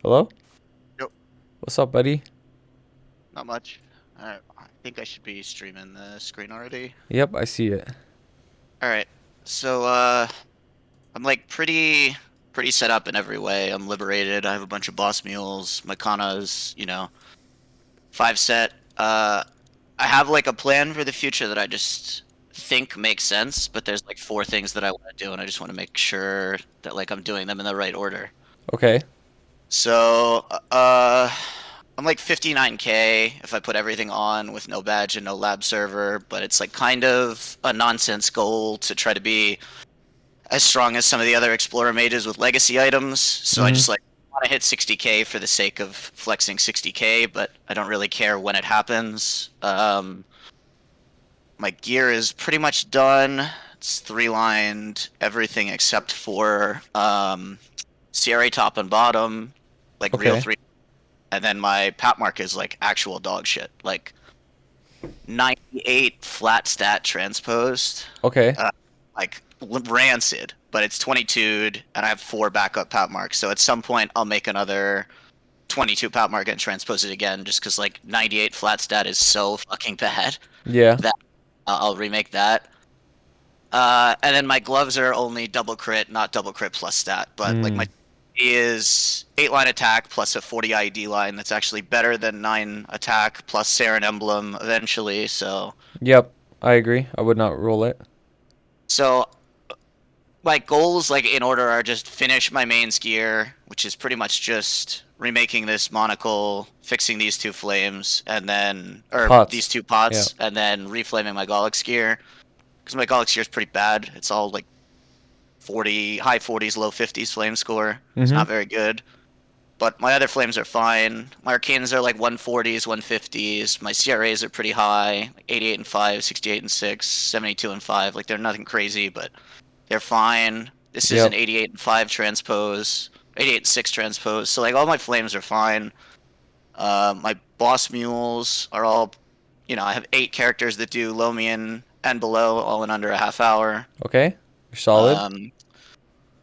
Hello? Yep. What's up, buddy? Not much. I think I should be streaming the screen already. Yep, I see it. All right. So I'm like pretty set up in every way. I'm liberated. I have a bunch of boss mules. My Kanna's, 5 set. I have like a plan for the future that I just think makes sense, but there's like four things that I want to do, and I just want to make sure that like I'm doing them in the right order. Okay. So, I'm like 59K if I put everything on with no badge and no lab server, but it's like kind of a nonsense goal to try to be as strong as some of the other Explorer mages with legacy items. So I Mm-hmm. just like want to hit 60K for the sake of flexing 60K, but I don't really care when it happens. My gear is pretty much done. It's three-lined, everything except for CRA top and bottom, like real Okay. three. And then my pat mark is like actual dog shit, like 98 flat stat transposed, Okay. uh, like rancid, but it's 22'd, and I have four backup pat marks. So at some point, I'll make another 22 pat mark and transpose it again, just because like 98 flat stat is so fucking bad Yeah. that I'll remake that. And then my gloves are only double crit, not double crit plus stat. But like my Mm. is 8 line attack plus a 40 ID line. That's actually better than 9 attack plus Saren Emblem eventually. Yep. I agree. I would not roll it. So my goals, like in order, are just finish my mains gear, which is pretty much just remaking this monocle, fixing these two flames, and then or these Pots. two Yeah. pots, and then reflaming my Gollix gear. Because my Gollix gear is pretty bad. It's all like 40, high 40s, low 50s flame score. It's Mm-hmm. not very good. But my other flames are fine. My arcanes are like 140s, 150s. My CRAs are pretty high, like 88 and 5, 68 and 6, 72 and 5. Like they're nothing crazy, but they're fine. This is an Yep. 88 and 5 transpose, 88 and 6 transpose. So like all my flames are fine. My boss mules are all, I have 8 characters that do Lomian and below, all in under a half hour. Okay. You're solid. Um,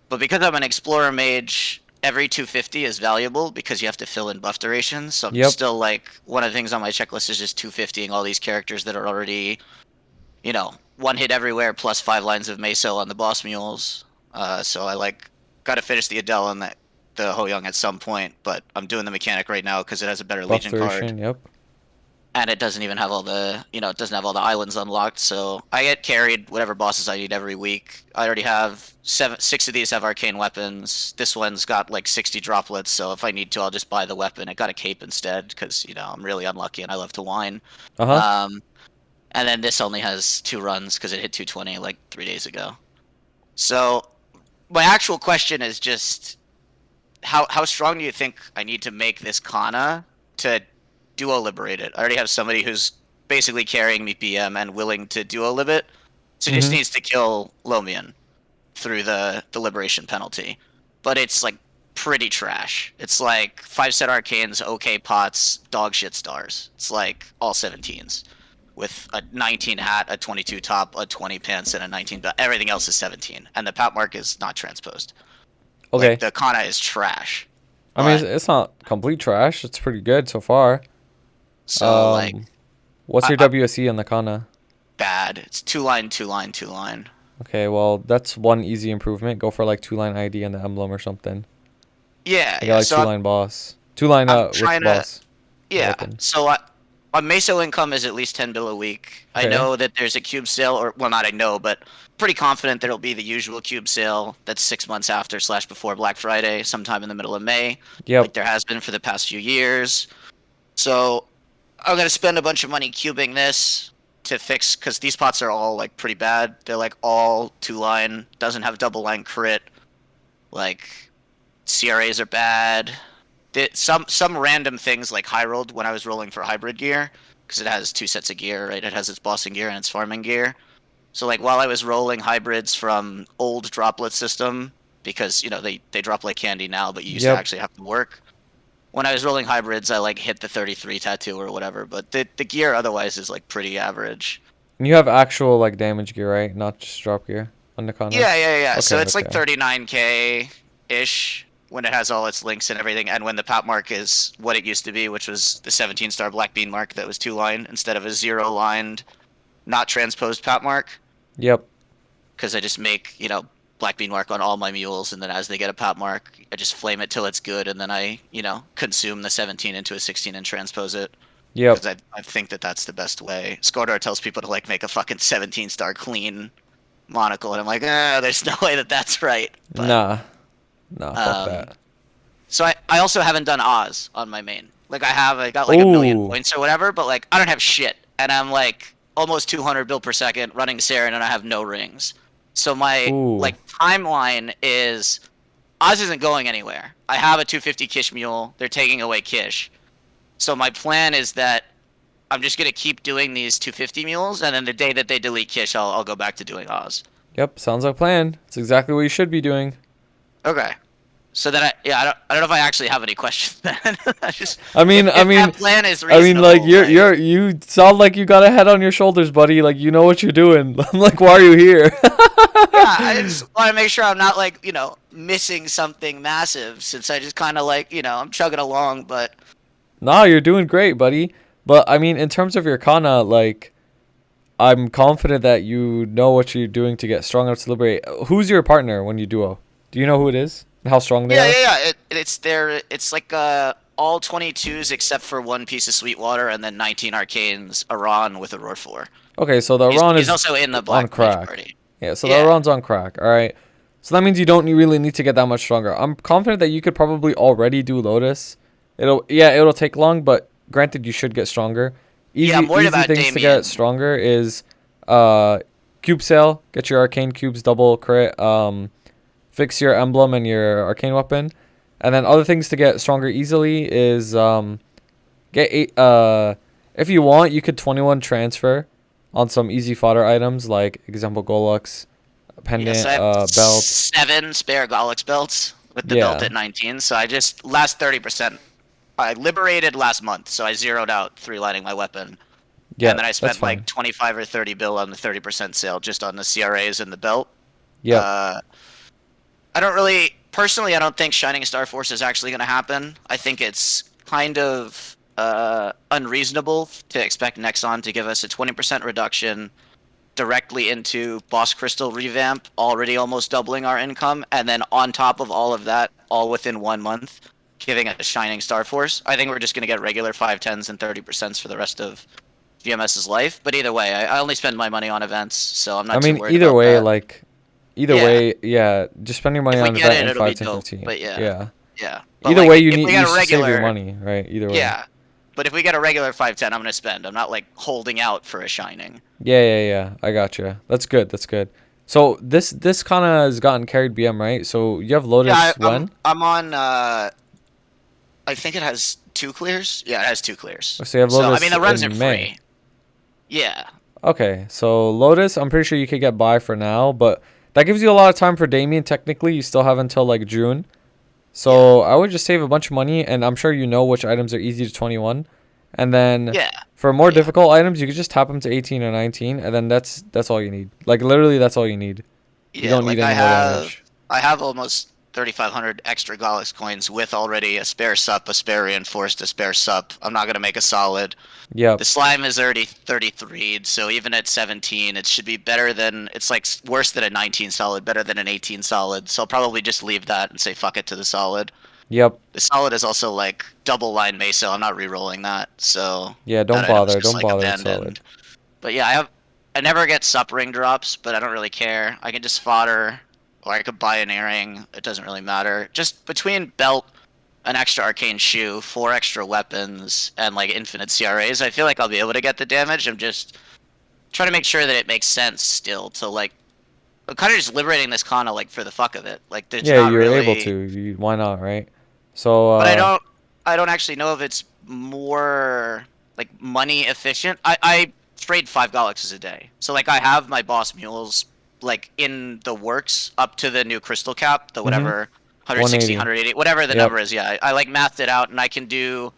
But because I'm an explorer mage, every 250 is valuable because you have to fill in buff durations. So I'm Yep. still like one of the things on my checklist is just 250ing all these characters that are already, one hit everywhere plus 5 lines of meso on the boss mules. So I like got to finish the Adele and the Ho Young at some point, but I'm doing the mechanic right now because it has a better Buff Legion card duration. Yep. and it doesn't even have all the it doesn't have all the islands unlocked, so I get carried whatever bosses I need every week. I already have 6 of these have arcane weapons. This one's got like 60 droplets, so if I need to I'll just buy the weapon. It got a cape instead because I'm really unlucky and I love to whine. Uh-huh. um and then this only has 2 runs because it hit 220 like 3 days ago. So my actual question is just how strong do you think I need to make this Kana to duo liberate it? I already have somebody who's basically carrying me PM and willing to duo lib it. So it just Mm-hmm. needs to kill Lomian through the liberation penalty. But it's like pretty trash. It's like 5 set arcanes, okay pots, dog shit stars. It's like all 17s with a 19 hat, a 22 top, a 20 pants, and a 19. But everything else is 17, and the pat mark is not transposed. Like Okay. the Kana is trash. I mean, But it's not complete trash. It's pretty good so far. so like Um, what's your I WSE on the Kana? bad. It's 2 line, 2 line, 2 line. Okay, well, that's one easy improvement. Go for like two line ID and the emblem or something. Yeah, I got yeah. like So two line boss. Two line I'm with trying to boss. The yeah. weapon. So my meso income is at least 10 bill a week. I Okay. know that there's a cube sale, or well, not I know, but pretty confident there'll be the usual cube sale that's 6 months after slash before Black Friday, sometime in the middle of May, like Yep. there has been for the past few years. So I'm gonna spend a bunch of money cubing this to fix because these pots are all like pretty bad. They're like all 2 line, doesn't have double line crit. Like CRAs are bad. Some random things like high rolled when I was rolling for hybrid gear because it has 2 sets of gear, right? It has its bossing gear and its farming gear. So like while I was rolling hybrids from old droplet system because they drop like candy now, but you used to Yep. actually have to work. When I was rolling hybrids, I like hit the 33 tattoo or whatever, but the gear otherwise is like pretty average. And you have actual like damage gear, right? Not just drop gear on the Kana. Yeah, yeah, yeah. Okay, So it's like okay. 39K ish. when it has all its links and everything, and when the pop mark is what it used to be, which was the 17-star black bean mark that was 2-line instead of a 0-lined, not transposed pop mark. Yep. Because I just make, black bean mark on all my mules, and then as they get a pop mark, I just flame it till it's good, and then I, consume the 17 into a 16 and transpose it. Yep. Because I think that that's the best way. Skordar tells people to like make a fucking 17-star clean monocle, and I'm like, there's no way that that's right. But Nah. Nah. Fuck um, that. so I also haven't done Oz on my main. Like I got like a million Ooh. points or whatever, but like I don't have shit, and I'm like almost 200 bill per second running Saren, and I have no rings. So my Ooh. like timeline is Oz isn't going anywhere. I have a 250 Kish mule. They're taking away Kish. So my plan is that I'm just gonna keep doing these 250 mules, and then the day that they delete Kish, I'll go back to doing Oz. Yep. Sounds like a plan. It's exactly what you should be doing. Okay. So then I don't know if I actually have any questions then. I just I mean, I if that mean, plan is I mean, like reasonable, like you sound like you got a head on your shoulders, buddy. Like you know what you're doing. I'm like, why are you here? yeah, I just want to make sure I'm not like missing something massive since I just kind of like I'm chugging along, but Nah, you're doing great, buddy. But I mean, in terms of your kana, like, I'm confident that you know what you're doing to get strong enough to liberate. Who's your partner when you duo? Do you know who it is? And how strong they yeah, are? yeah, yeah. It's like all 22s except for one piece of Sweetwater and then 19 Arcanes, Iran with a Roar 4. Okay, so the Iran He's is also in the on Black Mage crack. party. Yeah, so the Yeah. Iran's on crack. All right. So that means you don't really need to get that much stronger. I'm confident that you could probably already do Lotus. It'll take long, but granted, you should get stronger. Yeah, I'm worried Easy about things to get Damien. stronger is cube sale. Get your arcane cubes double crit. Fix your emblem and your arcane weapon, and then other things to get stronger easily is get eight. If you want, you could 21 transfer on some easy fodder items like example Golux, Yes, pendant, I have belt. 7 spare Golix belts with the belt Yeah, at 19, so I just last 30%. I liberated last month, so I zeroed out 3-lining my weapon. yeah, And then I that's spent like fine. 25 or 30 bill on the 30% sale just on the CRAs and the belt. Yep. Uh, I don't really, personally, I don't think Shining Star Force is actually going to happen. I think it's kind of unreasonable to expect Nexon to give us a 20% reduction directly into Boss Crystal revamp, already almost doubling our income, and then on top of all of that, all within 1 month, giving us Shining Star Force. I think we're just going to get regular 5/10s and 30% for the rest of GMS's life. But either way, I only spend my money on events, so I'm I not too mean, worried about that. either Yeah, way, yeah. Just spend your money if we on get event it, and it'll be 5, 10, dope. 15. But yeah, Yeah. yeah. But Either like, way, if we you get a save your regular, money, right? Either way. yeah. But if we get a regular 5/10, I'm gonna spend. I'm not like holding out for a Shining. Yeah. I got you. That's good. That's good. So this kind of has gotten carried BM, right? So you have Yeah, Lotus when? I'm on. I think it has 2 clears. Yeah, it has 2 clears. Oh, so you have So I mean, Lotus the runs are in May. free. Yeah, Okay, so Lotus, I'm pretty sure you could get by for now, but that gives you a lot of time for Damien. Technically, you still have until like June. yeah, So I would just save a bunch of money, and I'm sure you know which items are easy to 21. And then yeah, for more yeah, difficult items, you could just tap them to 18 or 19, and then that's all you need. Like literally, that's all you need. You yeah. don't need Like any more damage. I have almost 3,500 extra Galax coins with already a spare sup, a spare reinforced, a spare sup. I'm not gonna make a solid. The Yep. slime is already 33, so even at 17, it should be better than. It's like worse than a 19 solid, better than an 18 solid. So I'll probably just leave that and say fuck it to the solid. Yep. The solid is also like double line Mesa. I'm not re-rolling that, so Yeah. that Don't item's bother. just Don't like bother with solid. abandoned. But yeah, I never get sup ring drops, but I don't really care. I can just fodder, or I could buy an earring. It doesn't really matter. Just between belt, an extra arcane shoe, 4 extra weapons, and like infinite CRAs, I feel like I'll be able to get the damage. I'm just trying to make sure that it makes sense still to like. I'm kind of just liberating this Kana like for the fuck of it. Like there's Yeah, not you're able really. to. Why not, right? So But I don't actually know if it's more like money efficient. I trade 5 Galaxies a day. So like I have my boss mules like in the works up to the new crystal cap, the mhm. whatever 160, 180. 180, whatever the Yep. number is. Yeah, I like mathed it out and I can do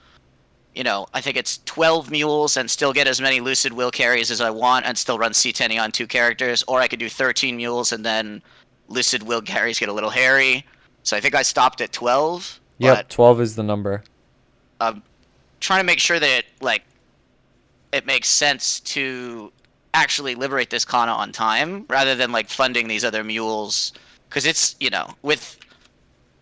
I think it's 12 mules and still get as many lucid will carries as I want and still run C10 on 2 characters, or I could do 13 mules and then lucid will carries get a little hairy. So I think I stopped at 12, Yep, but 12 is the number. I'm trying to make sure that it makes sense to actually liberate this Kana on time rather than like funding these other mules because it's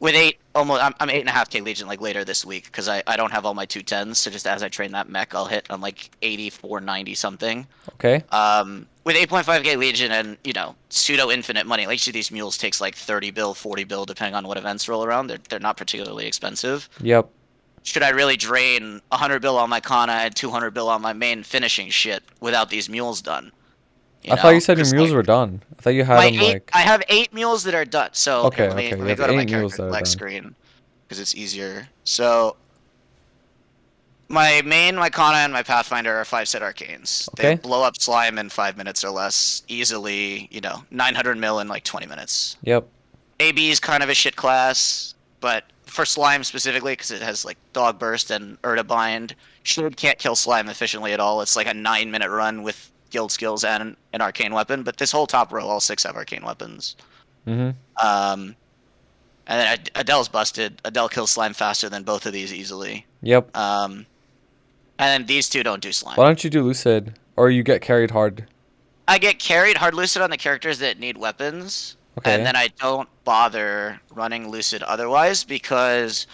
with eight almost I'm 8.5K Legion like later this week because I don't have all my 210s, so just as I train that mech I'll hit on like 8490 something. Okay. With 8.5K Legion and pseudo infinite money, like each of these mules takes like 30 bill, 40 bill depending on what events roll around. They're not particularly expensive. Yep. Should I really drain 100 bill on my Kana and 200 bill on my main finishing shit without these mules done? I thought you said your Because mules were done. I thought you had my them eight, like. I have 8 mules that are done. So here, Okay, let me okay. let You me have go to my 8 mules character that are select done. screen because it's easier. So my main, my Kana, and my Pathfinder are 5-set arcanes. They Okay. blow up slime in 5 minutes or less easily. 900 mil in like 20 minutes. Yep. AB is kind of a shit class, but for slime specifically, because it has like dog burst and Urta bind, Shield can't kill slime efficiently at all. It's like a 9-minute run with guild skills and an arcane weapon. But this whole top row, all 6 have arcane weapons. Mhm. Um, and then Adele's busted. Adele kills slime faster than both of these easily. Yep. And then these two don't do Why slime. don't you do lucid, or you get carried hard? I get carried hard lucid on the characters that need weapons, and Okay. then I don't bother running lucid otherwise because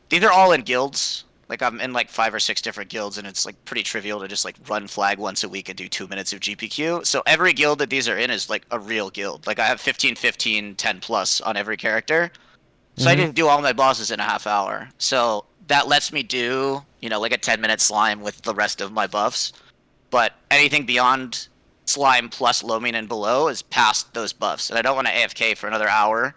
these are all in guilds. Like I'm in like 5 or 6 different guilds, and it's like pretty trivial to just like run flag once a week and do 2 minutes of GPQ. So every guild that these are in is like a real guild. Like I have 15, 15, 10 plus on every character. So I Mhm. didn't do all my bosses in a half hour. So that lets me do, like a 10-minute slime with the rest of my buffs. But anything beyond slime plus Lomin and below is past those buffs. And I don't want to AFK for another hour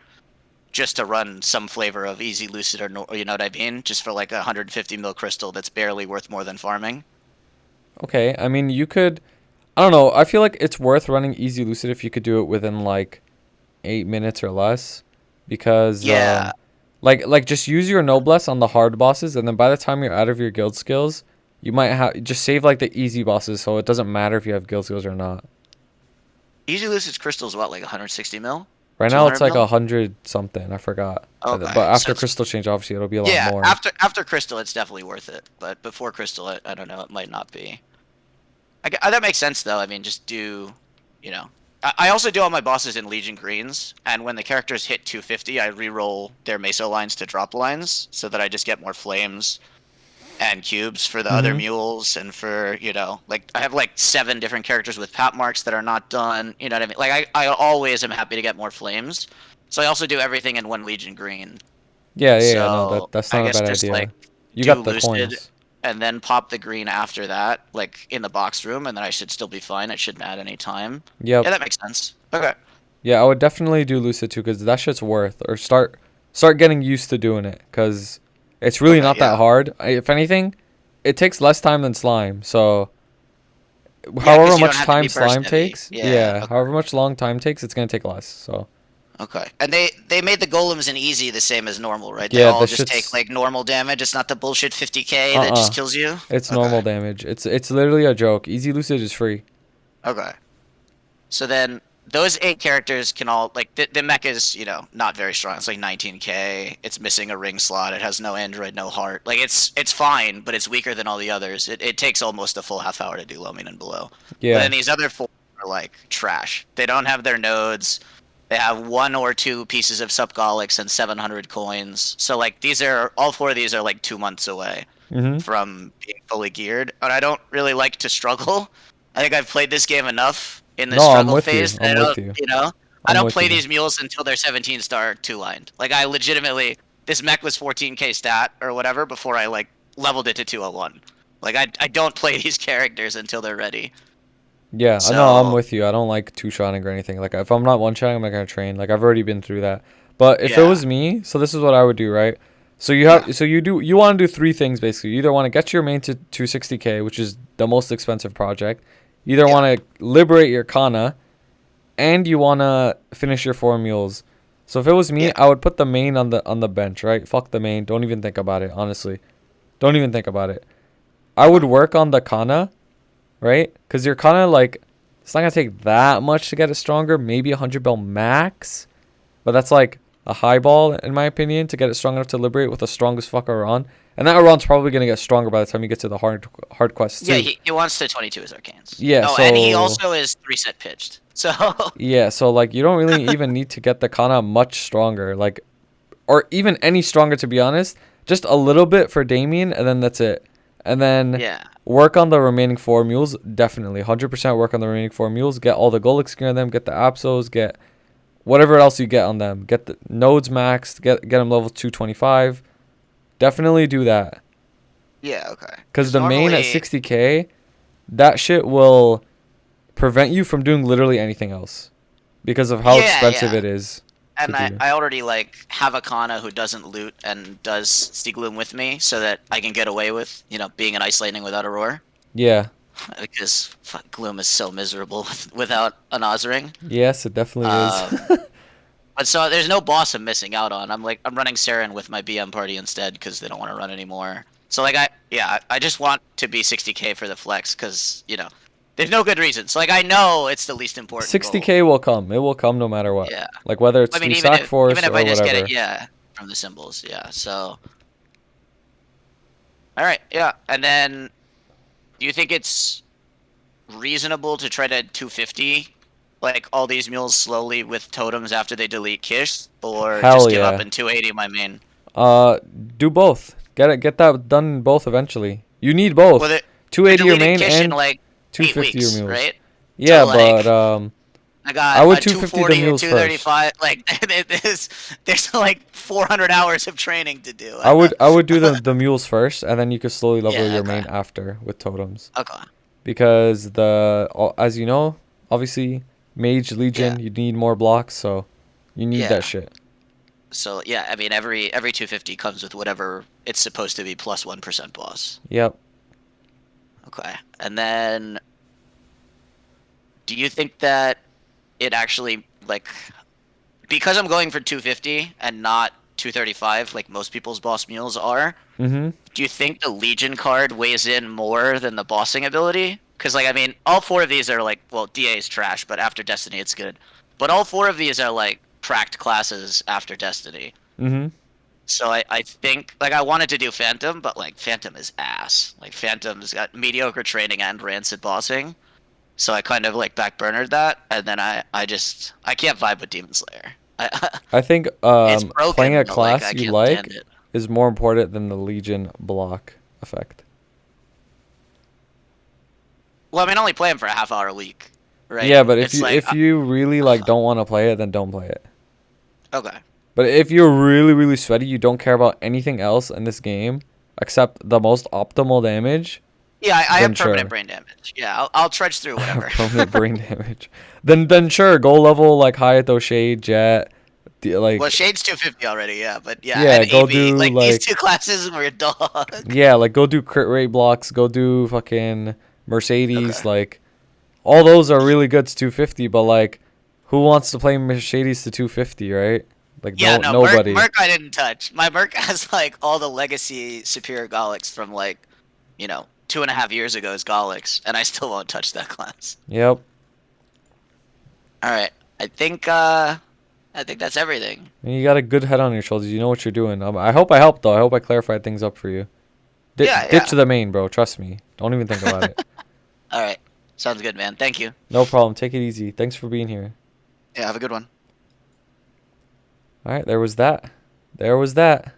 just to run some flavor of easy lucid or no, you know what I mean? Just for like a 150 mil crystal that's barely worth more than farming. Okay. I mean, you could. I don't know. I feel like it's worth running easy lucid if you could do it within like 8 minutes or less, because Yeah. like just use your noblesse on the hard bosses, and then by the time you're out of your guild skills, you might have just save like the easy bosses, so it doesn't matter if you have guild skills or not. Easy lucid's crystal is what, like 160 mil? Right now it's 200 like mil? 100 something. I forgot. Okay. But So after it's crystal change, obviously it'll be a lot yeah, more. after crystal it's definitely worth it. But before crystal I don't know, it might not be. That makes sense though. I mean, just do, you know. I also do all my bosses in Legion Greens, and when the characters hit 250, I re-roll their meso lines to drop lines, so that I just get more flames and cubes for the other Mhm. mules, and for, like, I have like 7 different characters with pat marks that are not done, you know what I mean? Like, I always am happy to get more flames, so I also do everything in 1 Legion Green. Yeah, yeah, yeah. No, So, that's I not a guess bad just, like, idea. You do got the Lucid, coins. and then pop the green after that, like in the box room, and then I should still be fine. It shouldn't add any time. Yeah, Yep. that makes sense. Okay. Yeah, I would definitely do lucid too, because that shit's worth, or start getting used to doing it, because it's really Okay, not that yeah. hard. If anything, it takes less time than slime. So Yeah, however because you don't much have to time be burst slime heavy. takes, Yeah, yeah, okay. however much long time takes, it's gonna take less. So Okay. And they made the golems in easy the same as normal, right? They yeah, the all just take shit's like normal damage. It's not the bullshit 50k that just uh-uh. kills you. It's Okay. normal damage. It's literally a joke. Easy lucid is free. Okay. So then those 8 characters can all like the mech is, not very strong. It's like 19k. It's missing a ring slot. It has no android, no heart. Like it's fine, but it's weaker than all the others. It takes almost a full half hour to do Lomin and below. But Yeah. then these other 4 are like trash. They don't have their nodes. They have 1 or 2 pieces of subgolics and 700 coins. So like these are all 4 of these are like 2 months away Mhm. from being fully geared. And I don't really like to struggle. I think I've played this game enough in the No, I'm struggle with you. phase. I'm I with don't, you. I I'm don't with play you. these mules until they're 17 star 2 lined. Like I legitimately, this mech was 14k stat or whatever before I like leveled it to 201. Like I don't play these characters until they're ready. Yeah, I know I'm So with you. I don't like two-shotting or anything. Like if I'm not one-shotting, I'm not gonna train. Like I've already been through that. But if it yeah, was me, so this is what I would do, right? yeah, You want to do 3 things basically. You either want to get your main to 260k, which is the most expensive project. You either yeah, want to liberate your Kana, and you want to finish your 4 mules. So if it was me, yeah. I would put the main on the bench, right? Fuck the main. Don't even think about it, honestly. Don't even think about it. I would Okay. work on the Kana, right? Because you're kind of like, it's not gonna take that much to get it stronger. Maybe 100 bell max, but that's like a high ball, in my opinion, to get it strong enough to liberate with the strongest fuck Aron. And that Aron's probably gonna get stronger by the time you get to the hard quest Yeah, too. he wants to 22 as Arcanes. Yeah, Oh, and he so also is 3-set pitched. So yeah, so like you don't really even need to get the Kana much stronger, like, or even any stronger to be honest. Just a little bit for Damien, and then that's it. And then yeah, work on the remaining 4 mules. Definitely, 100% work on the remaining 4 mules. Get all the Golix gear on them. Get the Apsos. Get whatever else you get on them. Get the nodes maxed. Get them level 225. Definitely do that. yeah, okay. Because the main at normally, 60k, that shit will prevent you from doing literally anything else because of how yeah, expensive yeah. it is to And I, do. I already like have a Kana who doesn't loot and does Stiegloom with me, so that I can get away with being an Ice Lightning without a roar, Yeah. because Gloom is so miserable without an Ozring. Yes, it definitely is. Um, but so there's no boss I'm missing out on. I'm running Saren with my BM party instead because they don't want to run anymore. So like I just want to be 60k for the flex because there's no good reason. So like I know it's the least important goal. 60k will come. It will come no matter what. Yeah. Like whether it's I mean through even Sack if Force I or just get whatever. it, yeah, from the symbols, yeah. So all right, yeah, and then do you think it's reasonable to try to 250 like all these mules slowly with totems after they delete Kish, or just Hell give up yeah. and 280 my main? Uh, do both. Get that done both eventually. You need Well, both. they're 280 your deleting main Kish in and like 8 250 your weeks, mules. right? Yeah, So but like I I got would a 250 the 240 or mules first. 235. Like there's like 400 hours of training to do. I would do the mules first, and then you could slowly level Yeah. your Okay. main after with totems. Okay. Because as you know, obviously Mage Yeah. Legion, you need more blocks, so you need that Yeah. shit. So yeah, I mean every 250 comes with whatever it's supposed to be plus 1% boss. Yep. Okay. And then do you think that it actually like because I'm going for 250 and not 235 like most people's boss mules are, Mhm. do you think the Legion card weighs in more than the bossing ability? Because like I mean, all four of these are like, well, DA is trash, but after Destiny it's good. But all four of these are like cracked classes after Destiny. Mhm. So I think like I wanted to do Phantom, but like Phantom is ass. Like Phantom's got mediocre training and rancid bossing. So I kind of like backburnered that, and then I can't vibe with Demon Slayer. I think It's playing broken, a but like class I you can't stand like it. is more important than the Legion block effect. Well, I mean, I only play him for a half hour a week, right? Yeah, but if It's you like if you really like don't want to play it, then don't play it. okay. But if you're really really sweaty, you don't care about anything else in this game except the most optimal damage, Yeah, I then have permanent sure. brain damage. Yeah, I'll trudge through whatever. Permanent brain damage. Then sure, go level like Hayato Shade Jet, Well, like Shade's 250 already, yeah, but yeah, yeah, and go AV, do like these like two classes were dog. yeah, like go do crit rate blocks, go do fucking Mercedes, Okay. like all those are really good to 250, but like who wants to play Mercedes to 250, right? Like Yeah, no no, nobody. Merc I didn't touch. My Merc has like all the legacy Superior Golics from like, 2.5 years ago's Golics, and I still won't touch that class. Yep. All right, I think that's everything. And you got a good head on your shoulders. You know what you're doing. I hope I helped though. I hope I clarified things up for you. Yeah, Ditch yeah. the main, bro. Trust me. Don't even think about it. All right, sounds good, man. Thank you. No problem. Take it easy. Thanks for being here. Yeah, have a good one. All right, there was that. There was that.